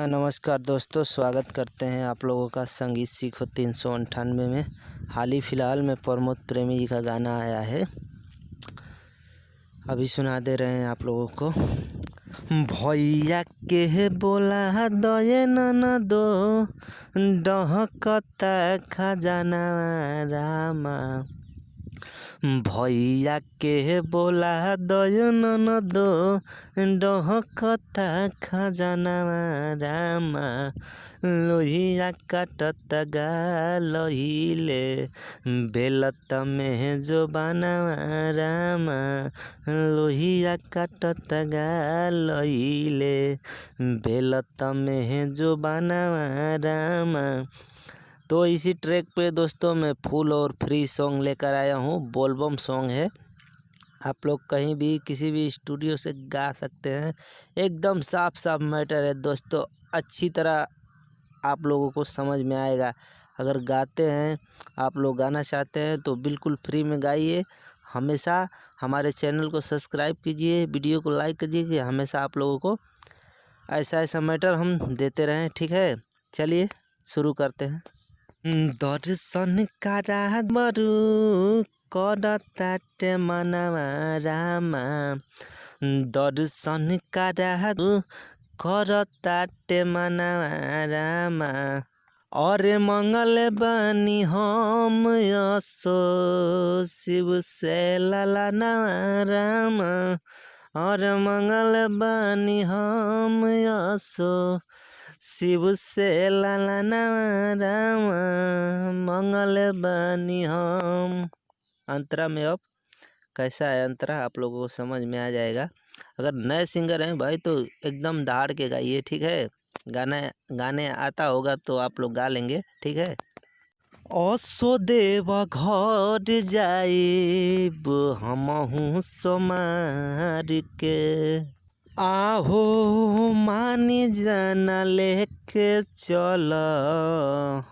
नमस्कार दोस्तों, स्वागत करते हैं आप लोगों का संगीत सीखो 398 में। हाल ही फ़िलहाल में प्रमोद प्रेमी जी का गाना आया है, अभी सुना दे रहे हैं आप लोगों को। भैया के बोला दये ननदो डहकता खजाना रामा। भैया के बोला दये ननदो डहकता खजाना रामा। लोहिया काटत गालहिले बेलत में जो बनावा रामा। लोहिया काटत गालहिले बेलत में जो बनावा रामा। तो इसी ट्रैक पे दोस्तों मैं फुल और फ्री सॉन्ग लेकर आया हूँ। बोलबम सॉन्ग है, आप लोग कहीं भी किसी भी स्टूडियो से गा सकते हैं। एकदम साफ साफ मैटर है दोस्तों, अच्छी तरह आप लोगों को समझ में आएगा। अगर गाते हैं, आप लोग गाना चाहते हैं तो बिल्कुल फ्री में गाइए। हमेशा हमारे चैनल को सब्सक्राइब कीजिए, वीडियो को लाइक कीजिए कि हमेशा आप लोगों को ऐसा मैटर हम देते रहें। ठीक है, चलिए शुरू करते हैं। दर्शन करा बरु करताटे मनवा रामा। दर्शन करा करताटे मनवा रामा। अरे मंगल बानी हम यसो शिव से ललना रामा। अरे मंगल बानी हम यसो शिव से ललना रामा। मंगल बानी हम। अंतरा में अब कैसा है अंतरा आप लोगों को समझ में आ जाएगा। अगर नए सिंगर हैं भाई तो एकदम दहाड़ के गाइए, ठीक है। गाने आता होगा तो आप लोग गा लेंगे, ठीक है। असो देव घर जाइब हमहू सोमार के। आहो मानी जाना लेके चल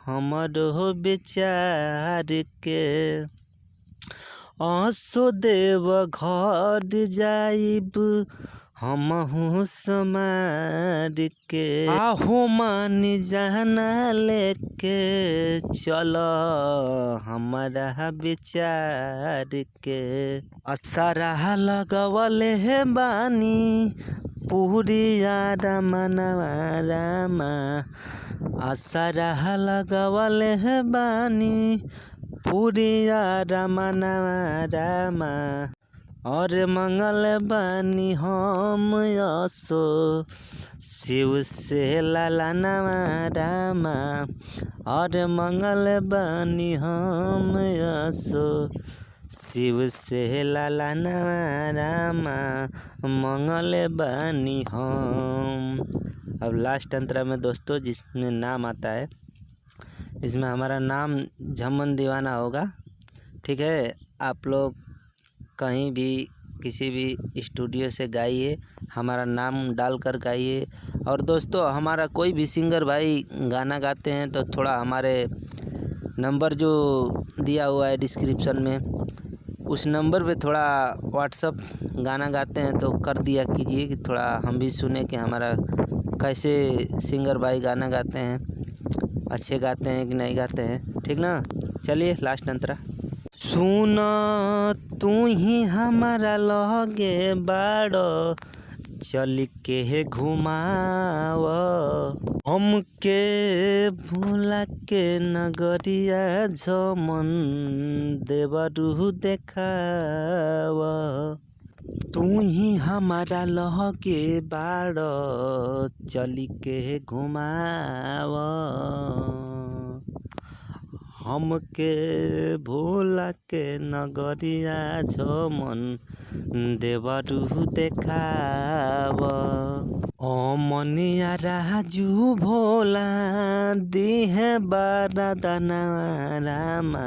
हमरो विचार के। असो देव घर जाइब हमहू समार के। आहो मानी जाना लेके चल हमारा विचार के। असरा लगवल है बानी पूरिया रमनवा रामा। असरा लगवल है बानी पूरिया रमनवा रामा। और मंगल बानी हम यसो शिव से ललनवा रामा। और मंगल बानी हम यसो शिव से ललनवा रामा। मंगल बानी हम। अब लास्ट अंतरा में दोस्तों जिसमें नाम आता है, इसमें हमारा नाम झमन दीवाना होगा, ठीक है। आप लोग कहीं भी किसी भी स्टूडियो से गाइए, हमारा नाम डालकर गाइए। और दोस्तों हमारा कोई भी सिंगर भाई गाना गाते हैं तो थोड़ा हमारे नंबर जो दिया हुआ है डिस्क्रिप्शन में, उस नंबर पे थोड़ा व्हाट्सअप गाना गाते हैं तो कर दिया कीजिए कि थोड़ा हम भी सुने कि हमारा कैसे सिंगर भाई गाना गाते हैं, अच्छे गाते हैं कि नहीं गाते हैं, ठीक ना। चलिए लास्ट अंतरा। सुन तू ही हमारा लगे बाड़ो चल के घुमाव। हमके भूला के नगरिया झमन देवरू देखाव। तू ही हमारा लगे बाड़ो चल के घुमाव। हमके भोला के नगरिया झमन देवरू देखाव। अमनिया राजू भोला दिहे बारदाना रामा।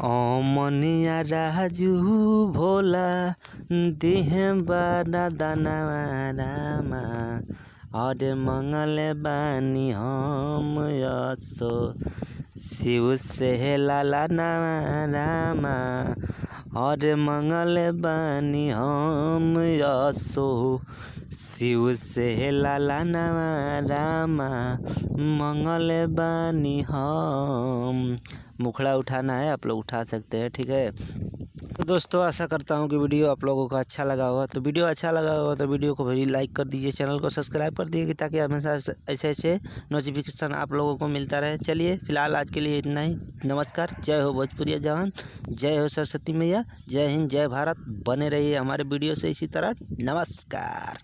अमनिया राजू भोला दिहे बारदाना रामा। और मंगल बानी हम यसो शिव से ललना रामा। और मंगल बानी हम यसो शिव से लाला नवा रामा मंगल बानी हम। मुखड़ा उठाना है, आप लोग उठा सकते हैं, ठीक है। तो दोस्तों आशा करता हूँ कि वीडियो आप लोगों को अच्छा लगा होगा। तो वीडियो अच्छा लगा होगा तो वीडियो को भी लाइक कर दीजिए, चैनल को सब्सक्राइब कर दीजिए ताकि हमेशा ऐसे ऐसे नोटिफिकेशन आप लोगों को मिलता रहे। चलिए फिलहाल आज के लिए इतना ही। नमस्कार, जय हो भोजपुरिया जवान, जय हो सरस्वती मैया, जय हिंद, जय भारत। बने रहिए हमारे वीडियो से इसी तरह। नमस्कार।